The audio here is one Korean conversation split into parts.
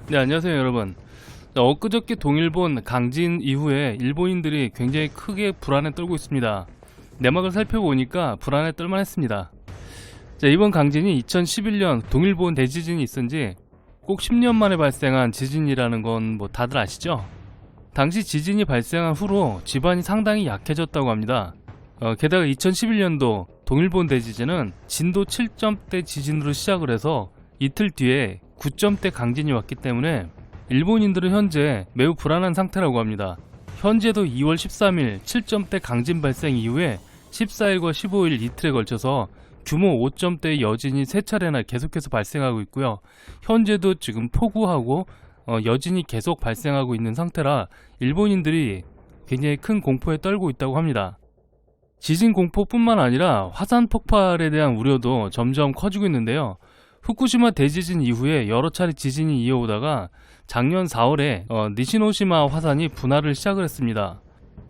네, 안녕하세요 여러분. 엊그저께 동일본 강진 이후에 일본인들이 굉장히 크게 불안에 떨고 있습니다. 내막을 살펴보니까 불안에 떨만 했습니다. 자, 이번 강진이 2011년 동일본 대지진이 있은지 꼭 10년 만에 발생한 지진이라는 건 뭐 다들 아시죠? 당시 지진이 발생한 후로 지반이 상당히 약해졌다고 합니다. 게다가 2011년도 동일본 대지진은 진도 7점대 지진으로 시작을 해서 이틀 뒤에 9점대 강진이 왔기 때문에 일본인들은 현재 매우 불안한 상태라고 합니다. 현재도 2월 13일 7점대 강진 발생 이후에 14일과 15일 이틀에 걸쳐서 규모 5점대의 여진이 3차례나 계속해서 발생하고 있고요. 현재도 지금 폭우하고 여진이 계속 발생하고 있는 상태라 일본인들이 굉장히 큰 공포에 떨고 있다고 합니다. 지진 공포뿐만 아니라 화산 폭발에 대한 우려도 점점 커지고 있는데요. 후쿠시마 대지진 이후에 여러 차례 지진이 이어오다가 작년 4월에 니시노시마 화산이 분화를 시작을 했습니다.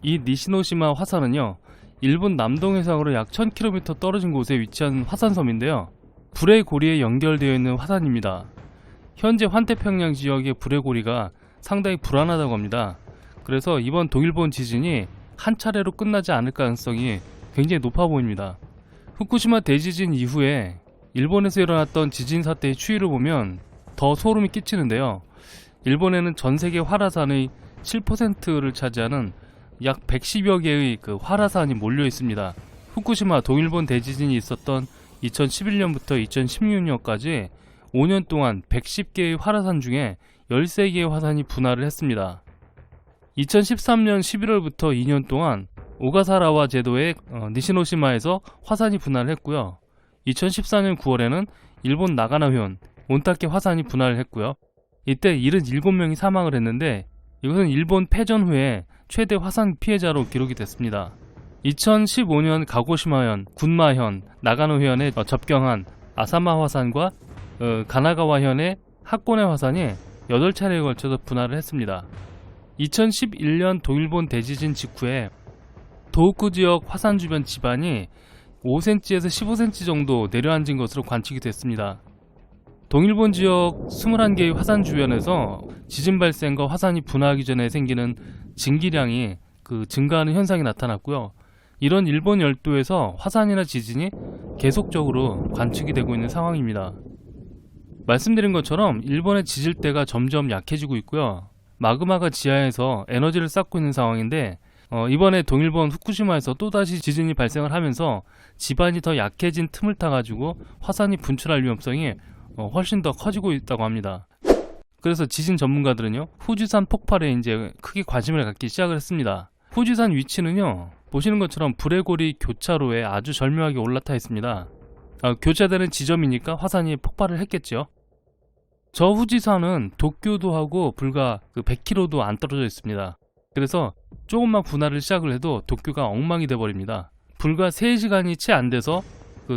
이 니시노시마 화산은요, 일본 남동 해상으로 약 1000km 떨어진 곳에 위치한 화산섬인데요. 불의 고리에 연결되어 있는 화산입니다. 현재 환태평양 지역의 불의 고리가 상당히 불안하다고 합니다. 그래서 이번 동일본 지진이 한 차례로 끝나지 않을 가능성이 굉장히 높아 보입니다. 후쿠시마 대지진 이후에 일본에서 일어났던 지진 사태의 추이를 보면 더 소름이 끼치는데요. 일본에는 전 세계 활화산의 7%를 차지하는 약 110여 개의 그 활화산이 몰려 있습니다. 후쿠시마 동일본 대지진이 있었던 2011년부터 2016년까지 5년 동안 110개의 활화산 중에 13개의 화산이 분화를 했습니다. 2013년 11월부터 2년 동안 오가사라와 제도의 니시노시마에서 화산이 분화를 했고요. 2014년 9월에는 일본 나가나현 온타케 화산이 분화를 했고요. 이때 77명이 사망을 했는데 이것은 일본 패전 후에 최대 화산 피해자로 기록이 됐습니다. 2015년 가고시마현, 군마현, 나가노현에 접경한 아사마 화산과 가나가와현의 하코네 화산이 8차례에 걸쳐서 분화를 했습니다. 2011년 동일본 대지진 직후에 도호쿠 지역 화산 주변 지반이 5cm에서 15cm 정도 내려앉은 것으로 관측이 됐습니다. 동일본 지역 21개의 화산 주변에서 지진 발생과 화산이 분화하기 전에 생기는 증기량이 증가하는 현상이 나타났고요. 이런 일본 열도에서 화산이나 지진이 계속적으로 관측이 되고 있는 상황입니다. 말씀드린 것처럼 일본의 지질대가 점점 약해지고 있고요. 마그마가 지하에서 에너지를 쌓고 있는 상황인데 이번에 동일본 후쿠시마에서 또다시 지진이 발생을 하면서 지반이 더 약해진 틈을 타가지고 화산이 분출할 위험성이 훨씬 더 커지고 있다고 합니다. 그래서 지진 전문가들은요, 후지산 폭발에 이제 크게 관심을 갖기 시작을 했습니다. 후지산 위치는요, 보시는 것처럼 불의 고리 교차로에 아주 절묘하게 올라타 있습니다. 교차되는 지점이니까 화산이 폭발을 했겠죠. 저 후지산은 도쿄도하고 불과 100km도 안 떨어져 있습니다. 그래서 조금만 분화를 시작을 해도 도쿄가 엉망이 돼버립니다. 불과 3시간이 채 안 돼서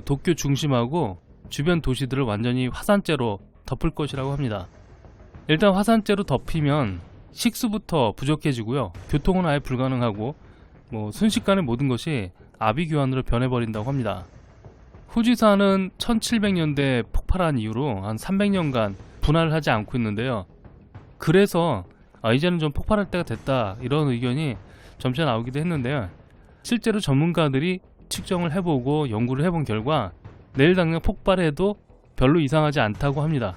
도쿄 중심하고 주변 도시들을 완전히 화산재로 덮을 것이라고 합니다. 일단 화산재로 덮이면 식수부터 부족해지고요. 교통은 아예 불가능하고 순식간에 모든 것이 아비규환으로 변해버린다고 합니다. 후지산은 1700년대에 폭발한 이후로 한 300년간 분화를 하지 않고 있는데요. 그래서 이제는 좀 폭발할 때가 됐다, 이런 의견이 점차 나오기도 했는데요. 실제로 전문가들이 측정을 해보고 연구를 해본 결과 내일 당장 폭발해도 별로 이상하지 않다고 합니다.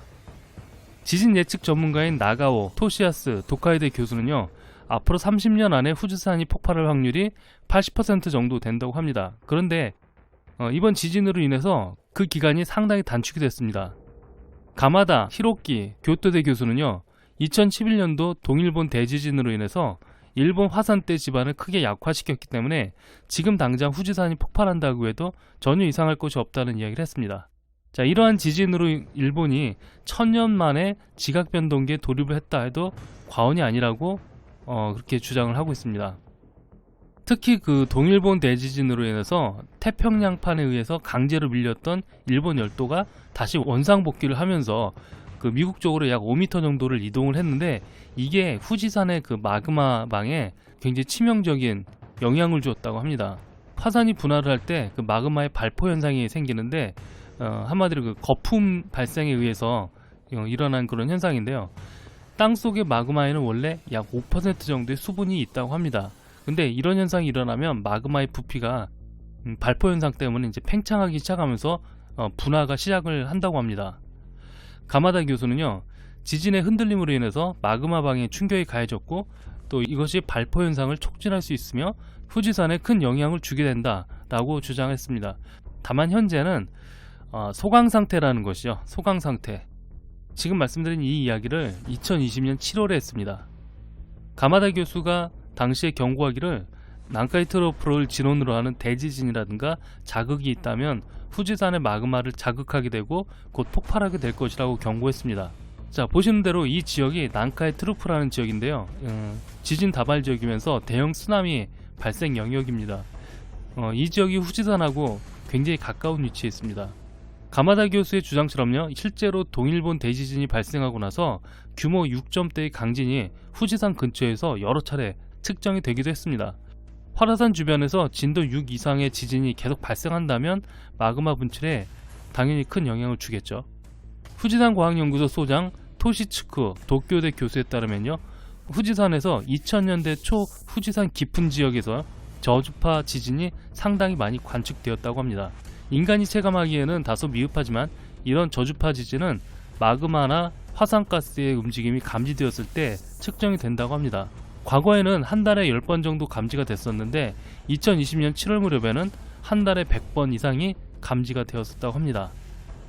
지진 예측 전문가인 나가오 토시야스 도카이대 교수는요, 앞으로 30년 안에 후지산이 폭발할 확률이 80% 정도 된다고 합니다. 그런데 이번 지진으로 인해서 그 기간이 상당히 단축이 됐습니다. 가마다 히로키 교토대 교수는요, 2011년도 동일본 대지진으로 인해서 일본 화산대 지반을 크게 약화시켰기 때문에 지금 당장 후지산이 폭발한다고 해도 전혀 이상할 것이 없다는 이야기를 했습니다. 자, 이러한 지진으로 일본이 1000년 만에 지각변동기에 돌입을 했다 해도 과언이 아니라고 그렇게 주장을 하고 있습니다. 특히 동일본 대지진으로 인해서 태평양판에 의해서 강제로 밀렸던 일본 열도가 다시 원상복귀를 하면서 미국 쪽으로 약 5m 정도를 이동을 했는데, 이게 후지산의 마그마방에 굉장히 치명적인 영향을 주었다고 합니다. 화산이 분화를 할 때 마그마의 발포 현상이 생기는데, 한마디로 거품 발생에 의해서 일어난 그런 현상인데요. 땅속의 마그마에는 원래 약 5% 정도의 수분이 있다고 합니다. 근데 이런 현상이 일어나면 마그마의 부피가 발포 현상 때문에 이제 팽창하기 시작하면서 분화가 시작을 한다고 합니다. 가마다 교수는요, 지진의 흔들림으로 인해서 마그마 방에 충격이 가해졌고 또 이것이 발포 현상을 촉진할 수 있으며 후지산에 큰 영향을 주게 된다라고 주장했습니다. 다만 현재는 소강 상태라는 것이죠. 소강 상태. 지금 말씀드린 이 이야기를 2020년 7월에 했습니다. 가마다 교수가 당시에 경고하기를 난카이 트로프를 진원으로 하는 대지진이라든가 자극이 있다면 후지산의 마그마를 자극하게 되고 곧 폭발하게 될 것이라고 경고했습니다. 자, 보시는 대로 이 지역이 난카이 트루프라는 지역인데요. 지진 다발 지역이면서 대형 쓰나미 발생 영역입니다. 이 지역이 후지산하고 굉장히 가까운 위치에 있습니다. 가마다 교수의 주장처럼요, 실제로 동일본 대지진이 발생하고 나서 규모 6점대의 강진이 후지산 근처에서 여러 차례 측정이 되기도 했습니다. 활화산 주변에서 진도 6 이상의 지진이 계속 발생한다면 마그마 분출에 당연히 큰 영향을 주겠죠. 후지산 과학연구소 소장 토시츠쿠 도쿄대 교수에 따르면요, 후지산에서 2000년대 초 후지산 깊은 지역에서 저주파 지진이 상당히 많이 관측되었다고 합니다. 인간이 체감하기에는 다소 미흡하지만 이런 저주파 지진은 마그마나 화산가스의 움직임이 감지되었을 때 측정이 된다고 합니다. 과거에는 한 달에 10번 정도 감지가 됐었는데 2020년 7월 무렵에는 한 달에 100번 이상이 감지가 되었었다고 합니다.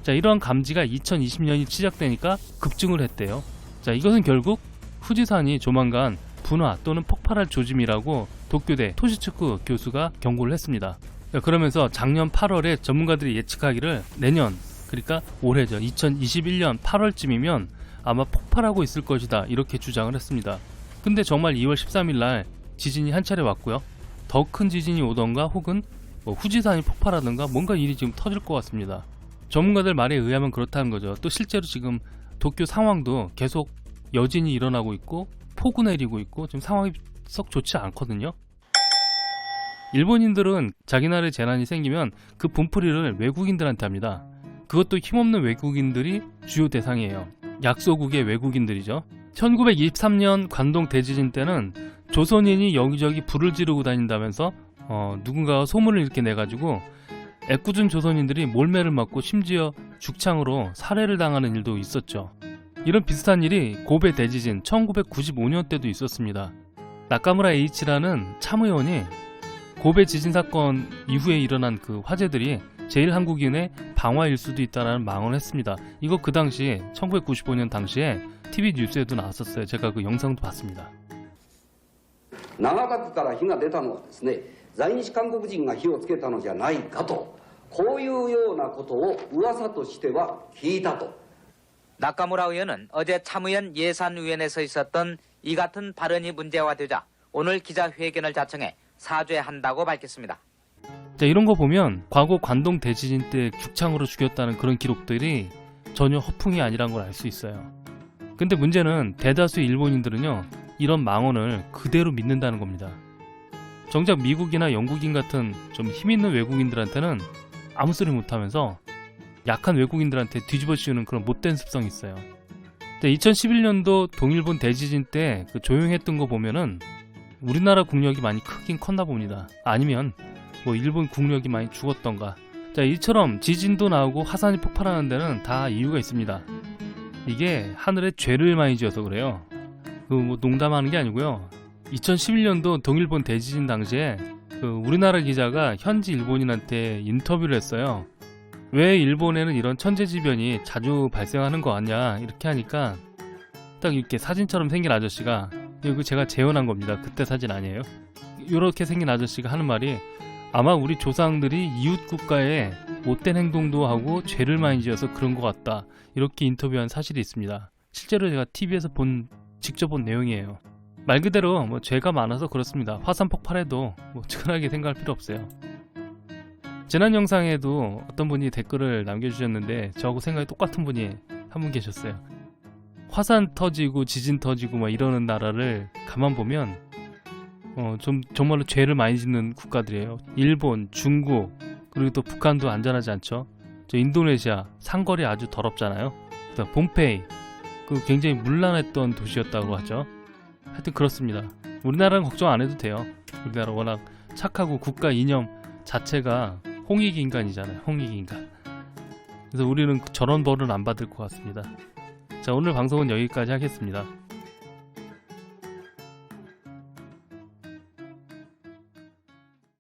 자, 이러한 감지가 2020년이 시작되니까 급증을 했대요. 자, 이것은 결국 후지산이 조만간 분화 또는 폭발할 조짐이라고 도쿄대 토시츠쿠 교수가 경고를 했습니다. 그러면서 작년 8월에 전문가들이 예측하기를 내년, 그러니까 올해죠, 2021년 8월쯤이면 아마 폭발하고 있을 것이다, 이렇게 주장을 했습니다. 근데 정말 2월 13일 날 지진이 한 차례 왔고요. 더 큰 지진이 오던가 혹은 후지산이 폭발하던가 뭔가 일이 지금 터질 것 같습니다. 전문가들 말에 의하면 그렇다는 거죠. 또 실제로 지금 도쿄 상황도 계속 여진이 일어나고 있고 폭우 내리고 있고 지금 상황이 썩 좋지 않거든요. 일본인들은 자기 나라에 재난이 생기면 그 분풀이를 외국인들한테 합니다. 그것도 힘없는 외국인들이 주요 대상이에요. 약소국의 외국인들이죠. 1923년 관동 대지진 때는 조선인이 여기저기 불을 지르고 다닌다면서 누군가가 소문을 이렇게 내가지고 애꿎은 조선인들이 몰매를 맞고 심지어 죽창으로 살해를 당하는 일도 있었죠. 이런 비슷한 일이 고베 대지진 1995년 때도 있었습니다. 나카무라 H라는 참의원이 고베 지진 사건 이후에 일어난 그 화재들이 제1한국인의 방화일 수도 있다는 망언을 했습니다. 이거 그 당시 1995년 당시에 TV 뉴스에도 나왔었어요. 제가 그 영상도 봤습니다. 長角から火が出たのはですね、在日韓国人が火をつけたのじゃないかと、こういうようなことを噂としては聞いたと。 나카무라 의원은 어제 참의원 예산위원회에서 있었던 이 같은 발언이 문제화되자 오늘 기자회견을 자청해 사죄한다고 밝혔습니다. 자, 이런 거 보면 과거 관동 대지진 때 죽창으로 죽였다는 그런 기록들이 전혀 허풍이 아니란 걸 알 수 있어요. 근데 문제는 대다수 일본인들은요, 이런 망언을 그대로 믿는다는 겁니다. 정작 미국이나 영국인 같은 좀 힘있는 외국인들한테는 아무 소리 못하면서 약한 외국인들한테 뒤집어 씌우는 그런 못된 습성이 있어요. 2011년도 동일본 대지진 때 그 조용했던 거 보면은 우리나라 국력이 많이 크긴 컸나 봅니다. 아니면 뭐 일본 국력이 많이 죽었던가. 자, 이처럼 지진도 나오고 화산이 폭발하는 데는 다 이유가 있습니다. 이게 하늘에 죄를 많이 지어서 그래요. 그 뭐 농담하는 게 아니고요. 2011년도 동일본 대지진 당시에 그 우리나라 기자가 현지 일본인한테 인터뷰를 했어요. 왜 일본에는 이런 천재지변이 자주 발생하는 거 아니야? 이렇게 하니까 딱 이렇게 사진처럼 생긴 아저씨가, 이거 제가 재현한 겁니다. 그때 사진 아니에요. 이렇게 생긴 아저씨가 하는 말이, 아마 우리 조상들이 이웃 국가에 못된 행동도 하고 죄를 많이 지어서 그런 것 같다, 이렇게 인터뷰한 사실이 있습니다. 실제로 제가 TV에서 직접 본 내용이에요. 말 그대로 뭐 죄가 많아서 그렇습니다. 화산 폭발해도 뭐 측은하게 생각할 필요 없어요. 지난 영상에도 어떤 분이 댓글을 남겨주셨는데 저하고 생각이 똑같은 분이 한 분 계셨어요. 화산 터지고 지진 터지고 막 이러는 나라를 가만 보면 좀 정말로 죄를 많이 짓는 국가들이에요. 일본, 중국, 그리고 또 북한도 안전하지 않죠. 저 인도네시아 상거리 아주 더럽잖아요. 봄페이, 그 굉장히 문란했던 도시였다고 하죠. 하여튼 그렇습니다. 우리나라는 걱정 안 해도 돼요. 우리나라 워낙 착하고 국가 이념 자체가 홍익인간이잖아요. 홍익인간. 그래서 우리는 저런 벌은 안 받을 것 같습니다. 자, 오늘 방송은 여기까지 하겠습니다.